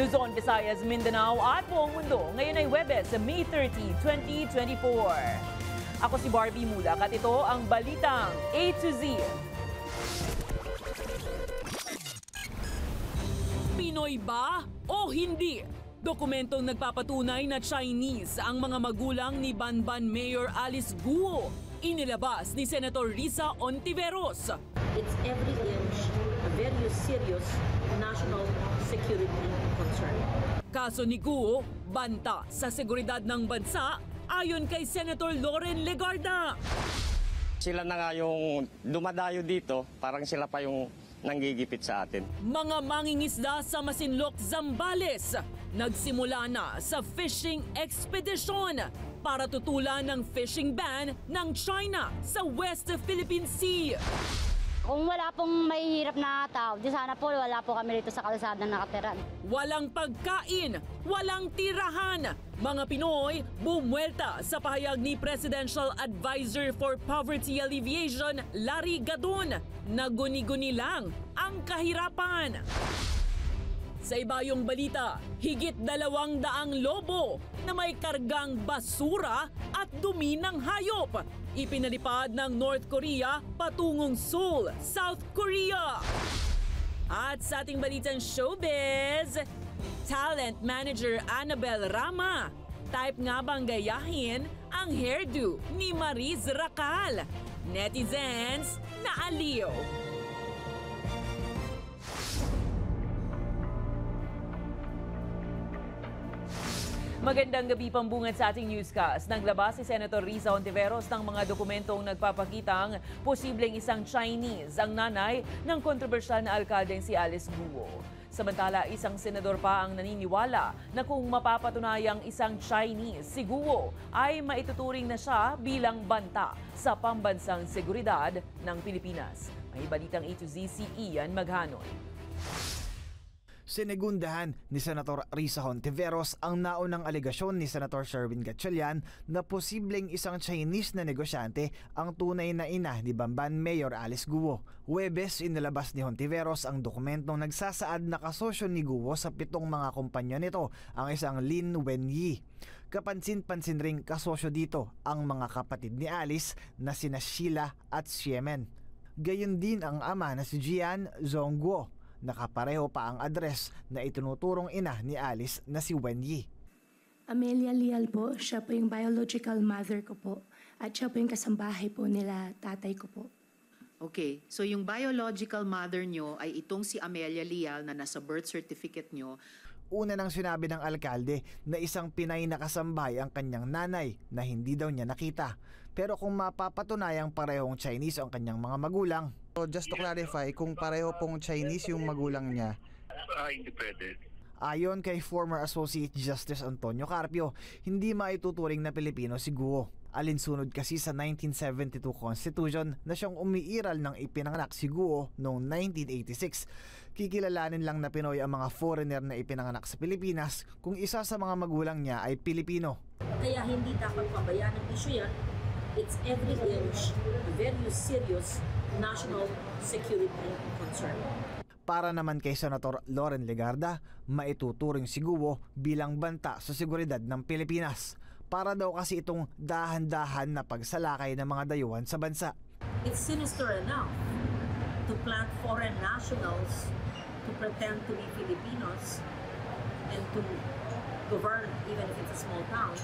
Luzon, Visayas, Mindanao at buong mundo. Ngayon ay Huwebes, May 30, 2024. Ako si Barbie Mulak at ito ang Balitang A to Z. Pinoy ba o hindi? Dokumentong nagpapatunay na Chinese ang mga magulang ni Banban Mayor Alice Guo. Inilabas ni Senator Risa Hontiveros. It's every inch a very serious national security concern. Kaso ni Guo, banta sa seguridad ng bansa ayon kay Senator Loren Legarda. Sila na nga yung dumadayo dito, parang sila pa yung nanggigipit sa atin. Mga mangingisda sa Masinloc, Zambales, nagsimula na sa fishing expedition para tutulan ng fishing ban ng China sa West Philippine Sea. Kung wala pong mahihirap na tao, di sana po wala po kami rito sa kalsada nakatiran. Walang pagkain, walang tirahan. Mga Pinoy bumuelta sa pahayag ni Presidential Advisor for Poverty Alleviation, Larry Gadon, na guni-guni lang ang kahirapan. Sa ibayong balita, higit 200 lobo na may kargang basura at dumi ng hayop ipinalipad ng North Korea patungong Seoul, South Korea. At sa ating balitang showbiz, talent manager Annabel Rama, type nga bang gayahin ang hairdo ni Mariz Racal? Netizens na aliw. Magandang gabi pambungad sa ating newscast. Naglabas si Senator Risa Hontiveros ng mga dokumentong nagpapakitang posibleng isang Chinese ang nanay ng kontrobersyal na alkaldeng si Alice Guo. Samantala, isang senador pa ang naniniwala na kung mapapatunayang isang Chinese si Guo ay maituturing na siya bilang banta sa pambansang seguridad ng Pilipinas. May balitang A to Z si Ian Maghanoy. Sinegundahan ni Senator Risa Hontiveros ang naunang alegasyon ni Senator Sherwin Gatchalian na posibleng isang Chinese na negosyante ang tunay na ina ni Banban Mayor Alice Guo. Huwebes, inilabas ni Hontiveros ang dokumentong nagsasaad na kasosyo ni Guo sa 7 mga kumpanya nito, ang isang Lin Wenyi. Kapansin-pansin ring kasosyo dito ang mga kapatid ni Alice na sina Sheila at Xiemen. Gayon din ang ama na si Jian Zhongguo. Nakapareho pa ang address na itinuturong ina ni Alice na si Wenyi. Amelia Lial po, siya po yung biological mother ko po. At siya po yung kasambahay po nila tatay ko po. Okay, so yung biological mother nyo ay itong si Amelia Lial na nasa birth certificate nyo. Una nang sinabi ng alkalde na isang Pinay na kasambahay ang kanyang nanay na hindi daw niya nakita. Pero kung mapapatunayang parehong Chinese ang kanyang mga magulang. So just to clarify, kung pareho pong Chinese yung magulang niya, hindi pwede. Ayon kay former Associate Justice Antonio Carpio, hindi maituturing na Pilipino si Guo. Alinsunod kasi sa 1972 Constitution na siyang umiiral ng ipinanganak si Guo noong 1986. Kikilalanin lang na Pinoy ang mga foreigner na ipinanganak sa Pilipinas kung isa sa mga magulang niya ay Pilipino. Kaya hindi dapat pabayaan ang issue yan. It's every inch a very serious national security concern. Para naman kay Senator Loren Legarda, maituturing si Guo bilang banta sa seguridad ng Pilipinas. Para daw kasi itong dahan-dahan na pagsalakay ng mga dayuhan sa bansa. It's sinister enough to plant foreign nationals to pretend to be Filipinos and to govern even if it's a small town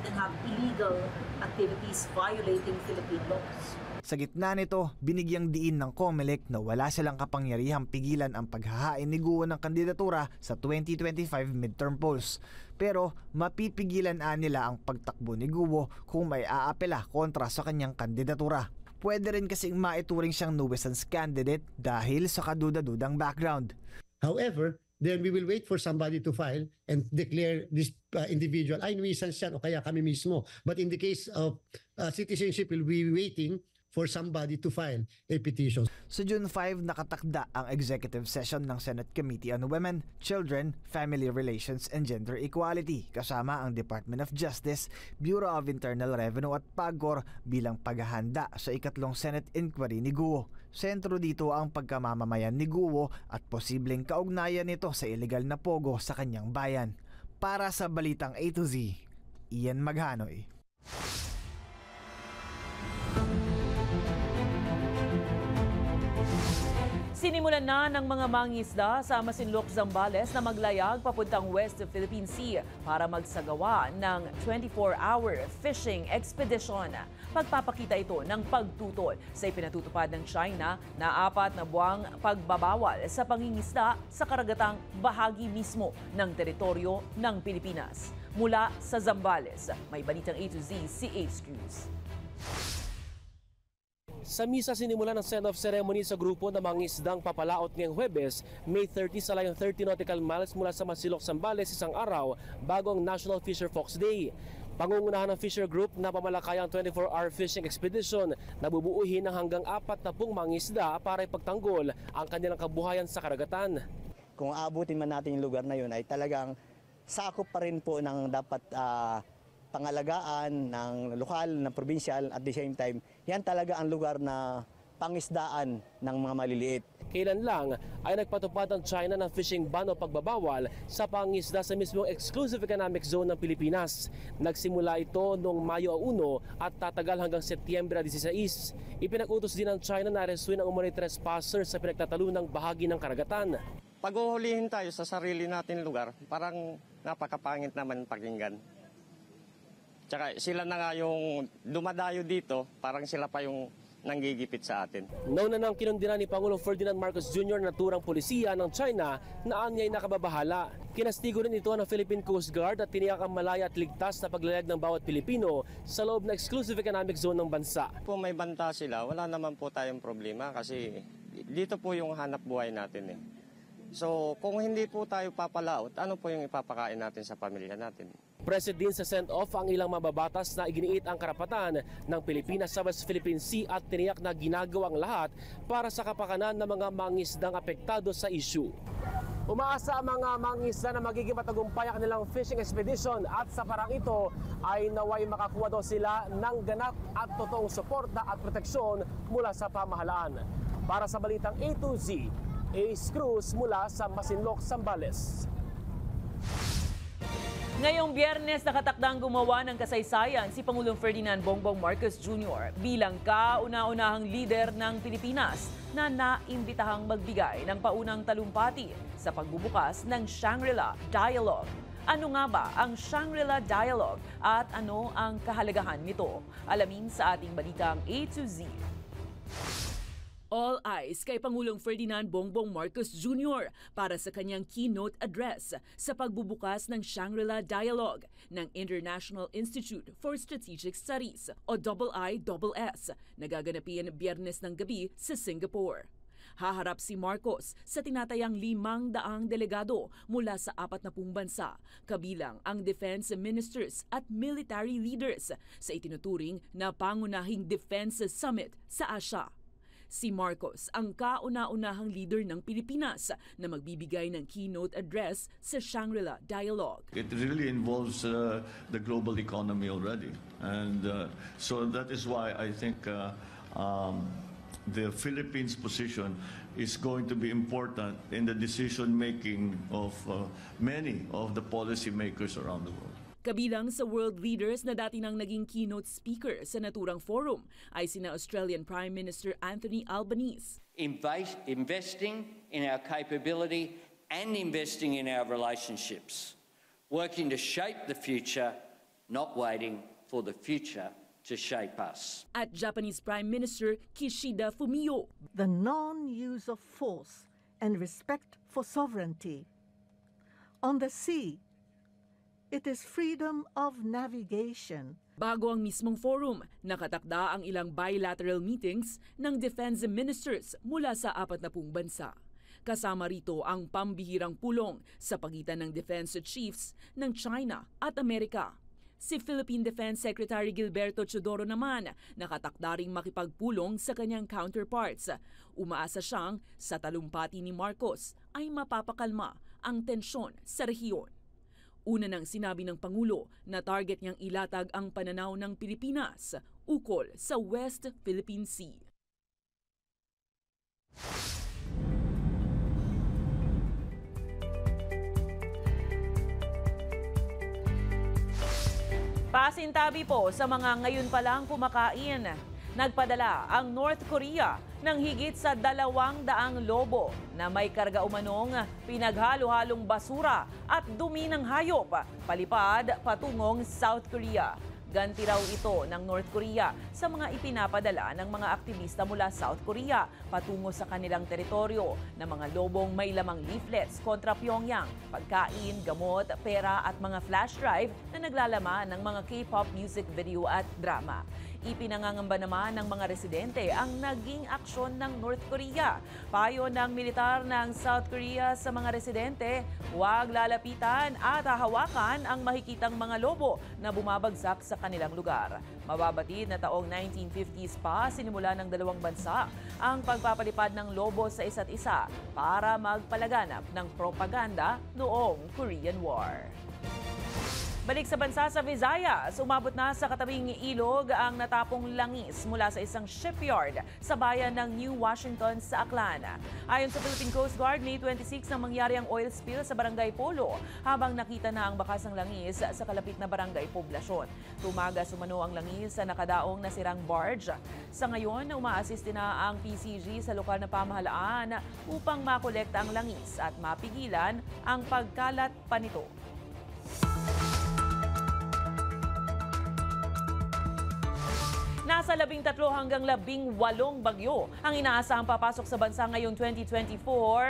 and have illegal activities violating Philippine laws. Sa gitna nito, binigyang diin ng COMELEC na wala silang kapangyarihang pigilan ang paghahain ni Guo ng kandidatura sa 2025 midterm polls. Pero mapipigilan nila ang pagtakbo ni Guo kung may aapela kontra sa kanyang kandidatura. Pwede rin kasing maituring siyang nuisance candidate dahil sa kaduda-dudang background. However, then we will wait for somebody to file and declare this individual ay nuisance yan o kaya kami mismo. But in the case of citizenship, we'll be waiting for somebody to file a petition. Sa June 5, nakatakda ang executive session ng Senate Committee on Women, Children, Family Relations and Gender Equality kasama ang Department of Justice, Bureau of Internal Revenue at PAGCOR bilang paghahanda sa ikatlong Senate inquiry ni Guo. Sentro dito ang pagkamamamayan ni Guo at posibleng kaugnayan nito sa ilegal na pogo sa kanyang bayan. Para sa Balitang A to Z, Ian Maghanoy. Sinimulan na ng mga mangingisda sa Masinloc, Zambales na maglayag papuntang West Philippine Sea para magsagawa ng 24-hour fishing expedition. Pagpapakita ito ng pagtutol sa ipinatutupad ng China na 4 na buwang pagbabawal sa pangingisda sa karagatang bahagi mismo ng teritoryo ng Pilipinas. Mula sa Zambales, may Balitang A to Z si Ace Cruz. Sa misa sinimula ng send-off ceremony sa grupo ng mga isdang papalaot ngayong Huwebes, May 30 sa layong 30 nautical miles mula sa Masinloc, Zambales, isang araw bago ang National Fisher Folks Day. Pangungunahan ng Fisher Group na pamalakayang 24-hour fishing expedition na bubuuhin ng hanggang 40 mga isda para ipagtanggol ang kanilang kabuhayan sa karagatan. Kung aabutin man natin yung lugar na yun ay talagang sakop pa rin po ng dapat pangalagaan ng lokal, ng provincial at the same time, yan talaga ang lugar na pangisdaan ng mga maliliit. Kailan lang ay nagpatupad ang China ng fishing ban o pagbabawal sa pangisda sa mismong exclusive economic zone ng Pilipinas. Nagsimula ito noong Mayo 1 at tatagal hanggang Setyembre 16. Ipinag-utos din ng China na arestuin ang umano'y trespasser sa pinagtatalunang bahagi ng karagatan. Pag uhulihin tayo sa sarili natin lugar, parang napakapangit naman pakinggan. Tsaka sila na nga yung dumadayo dito, parang sila pa yung nanggigipit sa atin. Nauna nang kinundina ni Pangulong Ferdinand Marcos Jr. na naturang polisiya ng China na anyay nakababahala. Kinastigo rin ito ng Philippine Coast Guard at tiniyak ang malaya at ligtas na paglalayag ng bawat Pilipino sa loob ng exclusive economic zone ng bansa. Kung may banta sila, wala naman po tayong problema kasi dito po yung hanap buhay natin eh. So kung hindi po tayo papalaot, ano po yung ipapakain natin sa pamilya natin? Present din sa send-off ang ilang mababatas na iginiit ang karapatan ng Pilipinas sa West Philippine Sea at tiniyak na ginagawang lahat para sa kapakanan ng mga mangisdang apektado sa issue. Umaasa ang mga mangisda na magiging matagumpay ang kanilang fishing expedition at sa parang ito ay naway makakuha daw sila ng ganap at totoong suporta at proteksyon mula sa pamahalaan. Para sa Balitang A to Z, Ace Cruz mula sa Masinloc, Zambales. Ngayong Biyernes, nakatakdang gumawa ng kasaysayan si Pangulong Ferdinand Bongbong Marcos Jr. bilang kauna-unahang lider ng Pilipinas na naimbitahang magbigay ng paunang talumpati sa pagbubukas ng Shangri-La Dialogue. Ano nga ba ang Shangri-La Dialogue at ano ang kahalagahan nito? Alamin sa ating Balitang A to Z. All eyes kay Pangulong Ferdinand Bongbong Marcos Jr. para sa kanyang keynote address sa pagbubukas ng Shangri-La Dialogue ng International Institute for Strategic Studies o IISS na gaganapin Biyernes ng gabi sa Singapore. Haharap si Marcos sa tinatayang 500 delegado mula sa 40 bansa, kabilang ang defense ministers at military leaders sa itinuturing na pangunahing defense summit sa Asia. Si Marcos ang kauna-unahang leader ng Pilipinas na magbibigay ng keynote address sa Shangri-La Dialogue. It really involves the global economy already. And so that is why I think the Philippines' position is going to be important in the decision-making of many of the policymakers around the world. Kabilang sa world leaders na dati nang naging keynote speaker sa naturang forum ay sina Australian Prime Minister Anthony Albanese. Investing in our capability and investing in our relationships. Working to shape the future, not waiting for the future to shape us. At Japanese Prime Minister Kishida Fumio. The non-use of force and respect for sovereignty. On the sea, it is freedom of navigation. Bago ang mismong forum, nakatakda ang ilang bilateral meetings ng defense ministers mula sa 40 bansa. Kasama rito ang pambihirang pulong sa pagitan ng defense chiefs ng China at Amerika. Si Philippine Defense Secretary Gilberto Teodoro naman nakatakdaring makipagpulong sa kanyang counterparts. Umaasa siyang sa talumpati ni Marcos ay mapapakalma ang tensyon sa rehiyon. Una nang sinabi ng Pangulo na target niyang ilatag ang pananaw ng Pilipinas ukol sa West Philippine Sea. Pasintabi po sa mga ngayon pa lang kumakain. Nagpadala ang North Korea ng higit sa 200 lobo na may karga umanong pinaghalo-halong basura at dumi ng hayop palipad patungong South Korea. Ganti raw ito ng North Korea sa mga ipinapadala ng mga aktivista mula South Korea patungo sa kanilang teritoryo na mga lobong may lamang leaflets kontra Pyongyang, pagkain, gamot, pera at mga flash drive na naglalaman ng mga K-pop music video at drama. Ipinangangamba naman ng mga residente ang naging aksyon ng North Korea. Payo ng militar ng South Korea sa mga residente, huwag lalapitan at hahawakan ang makikitang mga lobo na bumabagsak sa kanilang lugar. Mababatid na taong 1950s pa sinimula ng dalawang bansa ang pagpapalipad ng lobo sa isa't isa para magpalaganap ng propaganda noong Korean War. Balik sa bansa sa Visayas, umabot na sa katabing ilog ang natapong langis mula sa isang shipyard sa bayan ng New Washington sa Aklan. Ayon sa Philippine Coast Guard, May 26 nang mangyari ang oil spill sa Barangay Polo habang nakita na ang bakas ng langis sa kalapit na barangay poblasyon. Tumagas umano ang langis sa nakadaong nasirang barge. Sa ngayon, umaasiste na ang PCG sa lokal na pamahalaan upang makolekta ang langis at mapigilan ang pagkalat pa nito. Nasa 13 hanggang 18 bagyo ang inaasahang papasok sa bansa ngayong 2024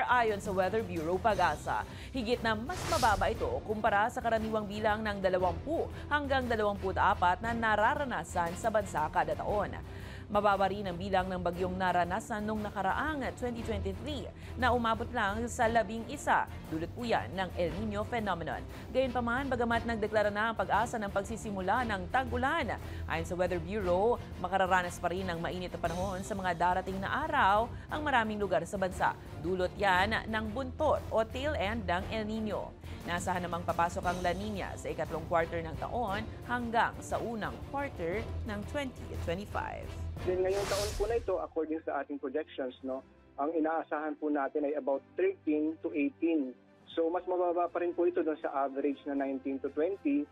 ayon sa Weather Bureau Pag-asa. Higit na mas mababa ito kumpara sa karaniwang bilang ng 20 hanggang 24 na nararanasan sa bansa kada taon. Mababa rin ang bilang ng bagyong naranasan noong nakaraang 2023 na umabot lang sa 11, dulot po yan ng El Nino phenomenon. Gayunpaman, bagamat nagdeklara na ang Pag-asa ng pagsisimula ng tag-ulan, ayon sa Weather Bureau, makararanas pa rin ng mainit na panahon sa mga darating na araw ang maraming lugar sa bansa. Dulot yan ng buntot o tail end ng El Nino. Naasahan namang papasok ang La Nina sa ikatlong quarter ng taon hanggang sa unang quarter ng 2025. Then ngayong taon po na ito, according sa ating projections, ang inaasahan po natin ay about 13 to 18. So mas mababa pa rin po ito doon sa average na 19 to 20.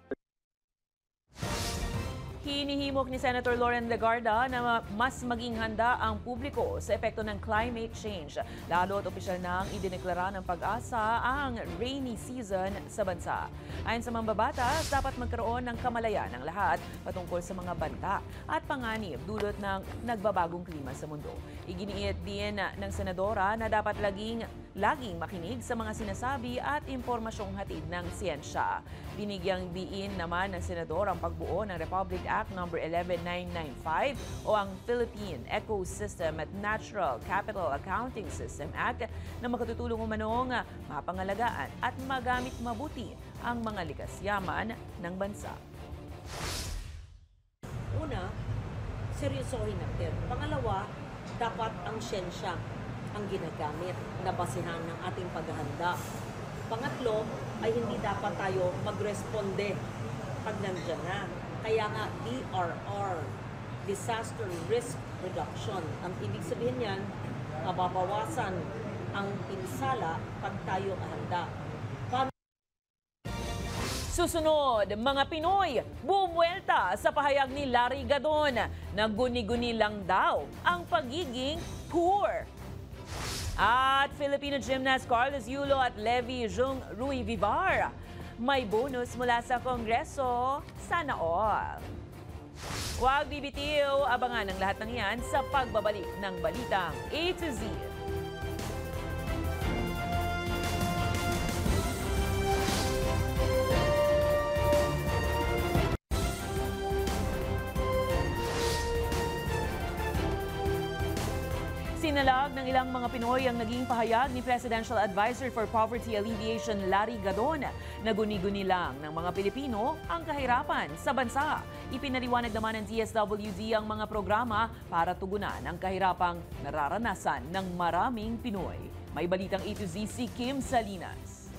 Hinihimok ni Senator Loren Legarda na mas maging handa ang publiko sa epekto ng climate change. Lalo't opisyal nang idineklara ng Pag-asa ang rainy season sa bansa. Ayon sa mambabatas, dapat magkaroon ng kamalayan ng lahat patungkol sa mga banta at panganib dulot ng nagbabagong klima sa mundo. Iginiit din ng senadora na dapat laging makinig sa mga sinasabi at impormasyong hatid ng siyensya. Binigyang diin naman ng senador ang pagbuo ng Republic Act No. 11995 o ang Philippine Ecosystem at Natural Capital Accounting System Act na makatutulong umanong mapangalagaan at magamit mabuti ang mga likas yaman ng bansa. Una, seryosohin natin. Pangalawa, dapat ang siyensya ang ginagamit na basihan ng ating paghahanda. Pangatlo, ay hindi dapat tayo magresponde pag nandyan na. Kaya nga, DRR, Disaster Risk Reduction. Ang ibig sabihin yan, mababawasan ang pinsala pag tayo handa. Susunod, mga Pinoy, bumuelta sa pahayag ni Larry Gadon na guni-guni lang daw ang pagiging poor. At Filipino gymnast Carlos Yulo at Levi Jung Rui Vivar, may bonus mula sa Kongreso, sana all. Huwag bibitiw, abangan ang lahat ng yan sa pagbabalik ng Balitang A to Z. Si Isinalag ng ilang mga Pinoy ang naging pahayag ni Presidential Advisor for Poverty Alleviation Larry Gadon na guni-guni lang ng mga Pilipino ang kahirapan sa bansa. Ipinaliwanag naman ng DSWD ang mga programa para tugunan ang kahirapang nararanasan ng maraming Pinoy. May balitang A to Z si Kim Salinas.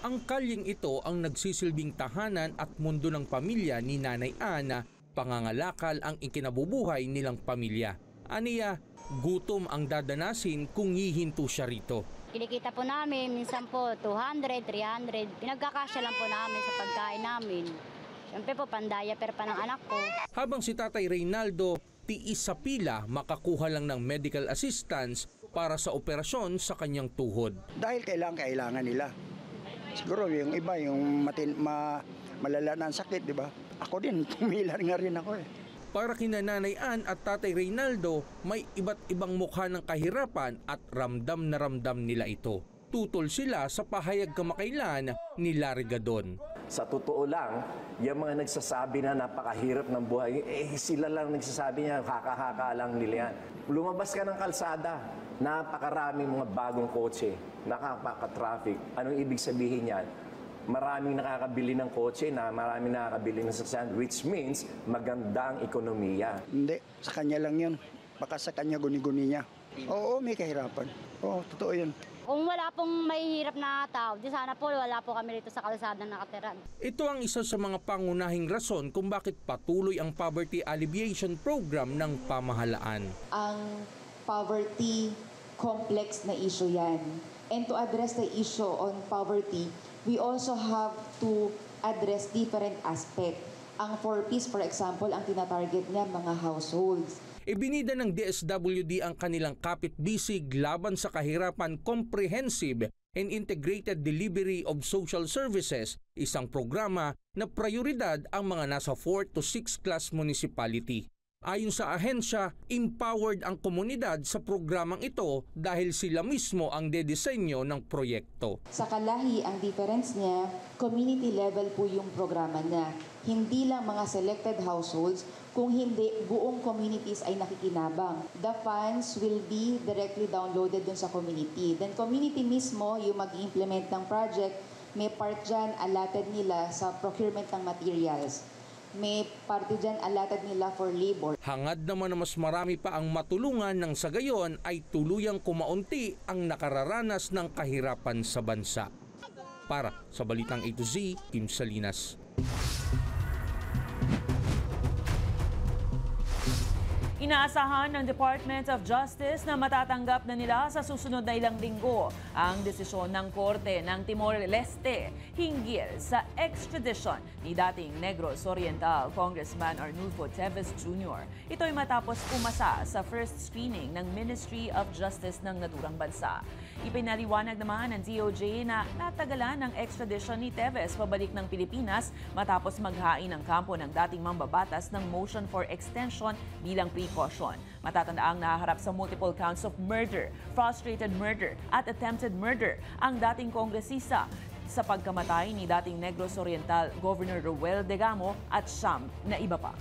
Ang kalyeng ito ang nagsisilbing tahanan at mundo ng pamilya ni Nanay Ana, pangangalakal ang ikinabubuhay nilang pamilya. Aniya, gutom ang dadanasin kung hihinto siya rito. Kinikita po namin, minsan po 200, 300. Pinagkakasya lang po namin sa pagkain namin. Siyempre po, pandaya-per pa ng anak ko. Habang si Tatay Reynaldo, tiis sa pila makakuha lang ng medical assistance para sa operasyon sa kanyang tuhod. Dahil kailangan nila. Siguro yung iba, yung malala na ang sakit, di ba? Ako din, pumilar nga rin ako eh. Para kina Nanay Ann at Tatay Reynaldo, may iba't ibang mukha ng kahirapan at ramdam na ramdam nila ito. Tutol sila sa pahayag kamakailan ni Larry Gadon. Sa totoo lang, yung mga nagsasabi na napakahirap ng buhay, sila lang nagsasabi niya, haka-haka lang nila yan. Lumabas ka ng kalsada, napakaraming mga bagong kotse, nakapaka-traffic. Anong ibig sabihin yan? Maraming nakakabili ng kotse na maraming nakakabili ng sasakyan, which means magandang ekonomiya. Hindi, sa kanya lang yun. Baka sa kanya guni-guni niya. Oo, may kahirapan. Oo, totoo yun. Kung wala pong mahihirap na tao, di sana po wala po kami rito sa kalsada nakatira. Ito ang isa sa mga pangunahing rason kung bakit patuloy ang poverty alleviation program ng pamahalaan. Ang poverty complex na issue yan. And to address the issue on poverty, we also have to address different aspects. Ang 4Ps, for example, ang tinatarget niya mga households. Ibinida ng DSWD ang kanilang kapit-bisig laban sa kahirapan comprehensive and integrated delivery of social services, isang programa na prioridad ang mga nasa 4 to 6 class municipality. Ayon sa ahensya, empowered ang komunidad sa programang ito dahil sila mismo ang dedisenyo ng proyekto. Sa Kalahi, ang difference niya, community level po yung programa niya. Hindi lang mga selected households, kung hindi, buong communities ay nakikinabang. The funds will be directly downloaded dun sa community. Then community mismo, yung mag-implement ng project, may part dyan allotted nila sa procurement ng materials. May parte dyan allotted nila for labor. Hangad naman na mas marami pa ang matulungan ng sa gayon ay tuluyang kumaunti ang nakararanas ng kahirapan sa bansa. Para sa Balitang A to Z, Kim Salinas. Inaasahan ng Department of Justice na matatanggap na nila sa susunod na ilang linggo ang desisyon ng Korte ng Timor-Leste hinggil sa extradition ni dating Negros Oriental Congressman Arnulfo Teves Jr. Ito ay matapos umasa sa first screening ng Ministry of Justice ng naturang bansa. Ipinaliwanag naman ng DOJ na natagalan ng extradition ni Teves pabalik ng Pilipinas matapos maghain ng kampo ng dating mambabatas ng motion for extension bilang precaution. Matatandaang nahaharap sa multiple counts of murder, frustrated murder at attempted murder ang dating kongresista sa pagkamatay ni dating Negros Oriental Governor Roel Degamo at siyam na iba pa.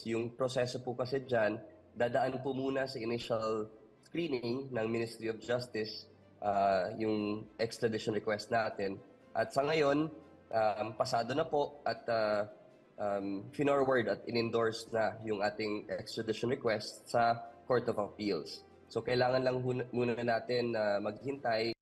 Yung proseso po kasi dyan, dadaan po muna sa initial screening ng Ministry of Justice yung extradition request natin. At sa ngayon, pasado na po at finorward at in-endorse na yung ating extradition request sa Court of Appeals. So kailangan lang muna natin maghintay.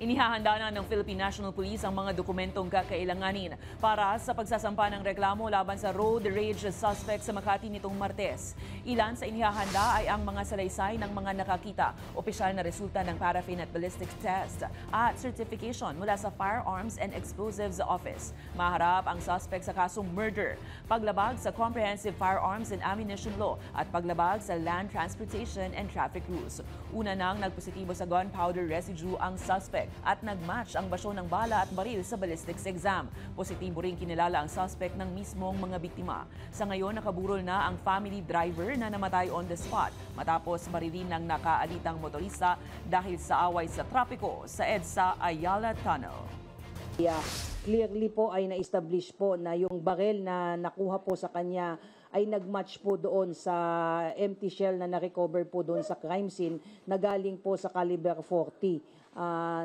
Inihahanda na ng Philippine National Police ang mga dokumentong kakailanganin para sa pagsasampa ng reklamo laban sa road rage suspect sa Makati nitong Martes. Ilan sa inihahanda ay ang mga salaysay ng mga nakakita, opisyal na resulta ng paraffin at ballistics test at certification mula sa Firearms and Explosives Office. Maharap ang suspect sa kasong murder, paglabag sa Comprehensive Firearms and Ammunition Law at paglabag sa Land Transportation and Traffic Rules. Una nang nagpositibo sa gunpowder residue ang suspect at nagmatch ang basyo ng bala at baril sa ballistics exam. Positibo rin kinilala ang suspect ng mismong mga biktima. Sa ngayon, nakaburol na ang family driver na namatay on the spot matapos marilin ng nakaalitang motorista dahil sa away sa trapiko sa EDSA Ayala Tunnel. Clearly po ay na-establish po na yung barrel na nakuha po sa kanya ay nag-match po doon sa empty shell na na-recover po doon sa crime scene na galing po sa caliber 40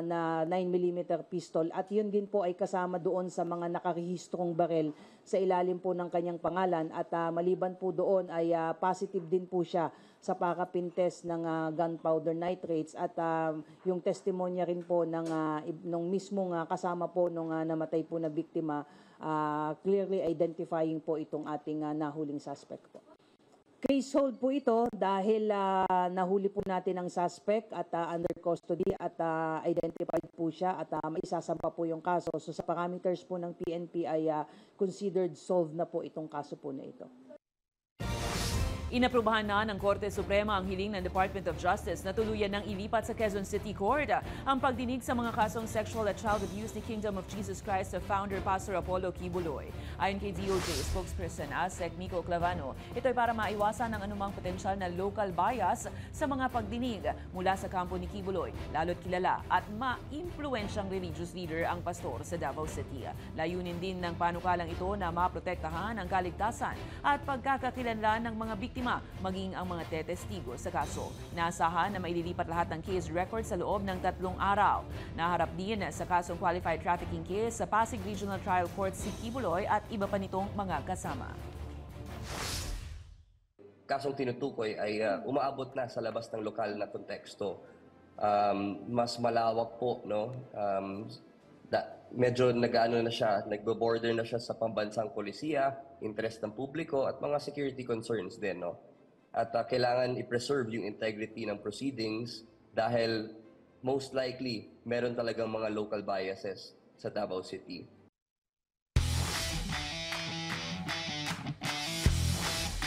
na 9mm pistol. At yun din po ay kasama doon sa mga nakarehistrong barrel sa ilalim po ng kanyang pangalan. At maliban po doon ay positive din po siya sa parapin test ng gunpowder nitrates. At yung testimonya rin po ng mismong kasama po nung namatay po na biktima, clearly identifying po itong ating nahuling suspect po. Case hold po ito dahil nahuli po natin ang suspect at under custody at identified po siya at maisasampa po yung kaso. So sa parameters po ng PNP ay considered solved na po itong kaso po na ito. Inaprubahan na ng Korte Suprema ang hiling ng Department of Justice na tuluyan ng ilipat sa Quezon City Court ang pagdinig sa mga kasong sexual at child abuse ni Kingdom of Jesus Christ sa founder Pastor Apollo Kibuloy. Ayon kay DOJ spokesperson Asek Miko Clavano, ito ay para maiwasan ang anumang potensyal na local bias sa mga pagdinig mula sa kampo ni Kibuloy, lalo't kilala at ma-impluensyang religious leader ang pastor sa Davao City. Layunin din ng panukalang ito na maprotektahan ang kaligtasan at pagkakakilanlan ng mga biktima maging ang mga tetestigo sa kaso. Naasahan na maililipat lahat ng case record sa loob ng 3 araw. Naharap din sa kasong qualified trafficking case sa Pasig Regional Trial Court si Kibuloy at iba pa nitong mga kasama. Kasong tinutukoy ay umaabot na sa labas ng lokal na konteksto. Mas malawak po, no? Medyo nagbo-border na siya sa pambansang polisiya, interest ng publiko at mga security concerns din, no? At kailangan i-preserve yung integrity ng proceedings dahil most likely meron talagang mga local biases sa Davao City.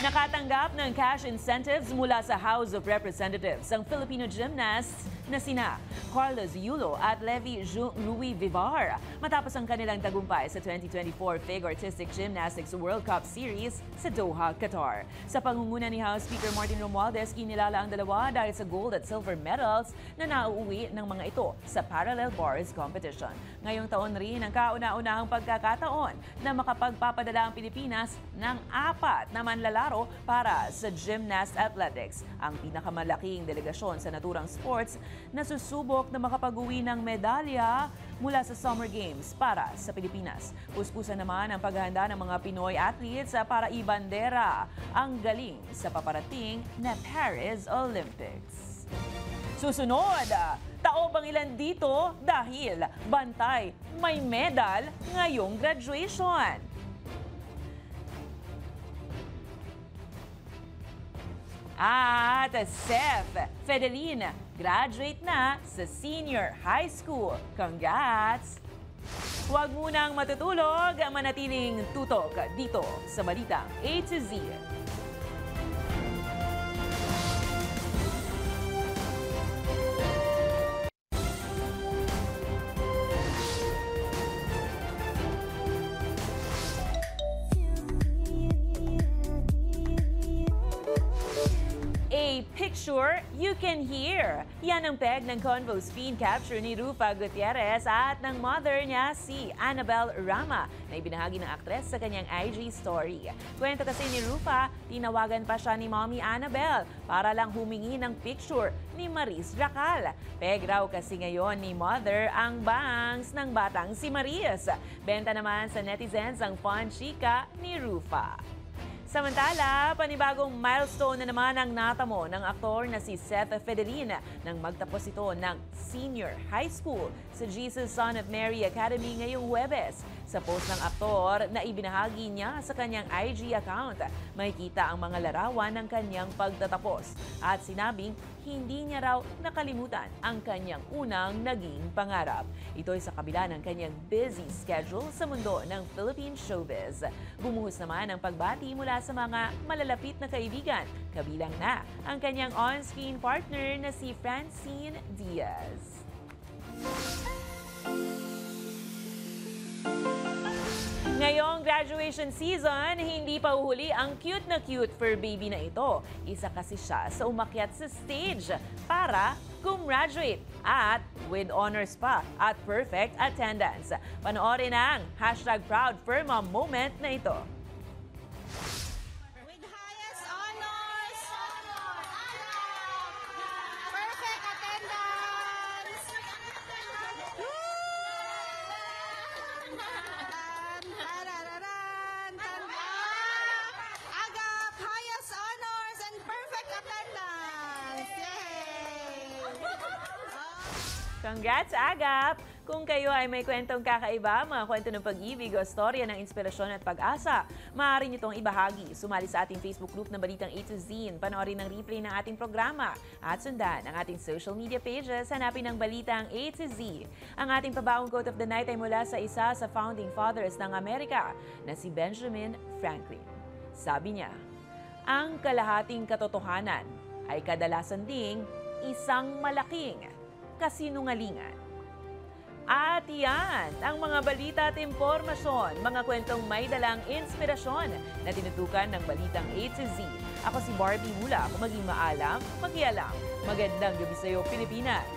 Nakatanggap ng cash incentives mula sa House of Representatives ang Filipino gymnasts na sina Carlos Yulo at Levi Louis Vivar matapos ang kanilang tagumpay sa 2024 FIG Artistic Gymnastics World Cup Series sa Doha, Qatar. Sa pangunguna ni House Speaker Martin Romualdez, kinilala ang dalawa dahil sa gold at silver medals na nauuwi ng mga ito sa parallel bars competition. Ngayong taon rin ang kauna-unahang pagkakataon na makapagpapadala ang Pilipinas ng 4 na manlalaro para sa gymnast athletics, ang pinakamalaking delegasyon sa naturang sports na susubok na makapag-uwi ng medalya mula sa Summer Games para sa Pilipinas. Puspusan naman ang paghahanda ng mga Pinoy athletes para ibandera ang galing sa paparating na Paris Olympics. Susunod, taob ang ilan dito dahil bantay may medal ngayong graduation. At Seth Fedelin, graduate na sa senior high school. Congrats! Huwag munang matutulog, manatiling tutok dito sa Balita A to Z. Picture you can hear. Yan ang peg ng Convo screen capture ni Rufa Gutierrez at ng mother niya si Annabel Rama na ibinahagi ng aktres sa kanyang IG story. Kwento kasi ni Rufa, tinawagan pa siya ni Mommy Annabel para lang humingi ng picture ni Maris Racal. Peg raw kasi ngayon ni mother ang bangs ng batang si Maris. Benta naman sa netizens ang fun chika ni Rufa. Samantala, panibagong milestone na naman ang natamo ng aktor na si Seth Fedelin nang magtapos ito ng senior high school sa Jesus Son of Mary Academy ngayong Huwebes. Sa post ng aktor na ibinahagi niya sa kanyang IG account, makikita ang mga larawan ng kanyang pagtatapos at sinabing hindi niya raw nakalimutan ang kanyang unang naging pangarap. Ito ay sa kabila ng kanyang busy schedule sa mundo ng Philippine showbiz. Bumuhos naman ang pagbati mula sa mga malalapit na kaibigan, kabilang na ang kanyang on-screen partner na si Francine Diaz. Ngayong graduation season, hindi pa uhuli ang cute na cute fur baby na ito. Isa kasi siya sa umakyat sa stage para gumraduate at with honors pa at perfect attendance. Panoorin ang #ProudFurMom moment na ito. Congrats, Agap! Kung kayo ay may kwentong kakaiba, mga kwento ng pag-ibig o storya ng inspirasyon at pag-asa, maaari nyo itong ibahagi. Sumali sa ating Facebook group na Balitang A to Z, panoorin ng replay ng ating programa, at sundan ang ating social media pages, hanapin ang Balitang A to Z. Ang ating pabaong quote of the night ay mula sa isa sa founding fathers ng Amerika, na si Benjamin Franklin. Sabi niya, ang kalahating katotohanan ay kadalasan ding isang malaking kasinungalingan. At yan ang mga balita at impormasyon, mga kwentong may dalang inspirasyon na tinutukan ng Balitang A to Z. Ako si Barbie Hula, kung maging maalam, magialam. Magandang gabi sa'yo, Pilipinas!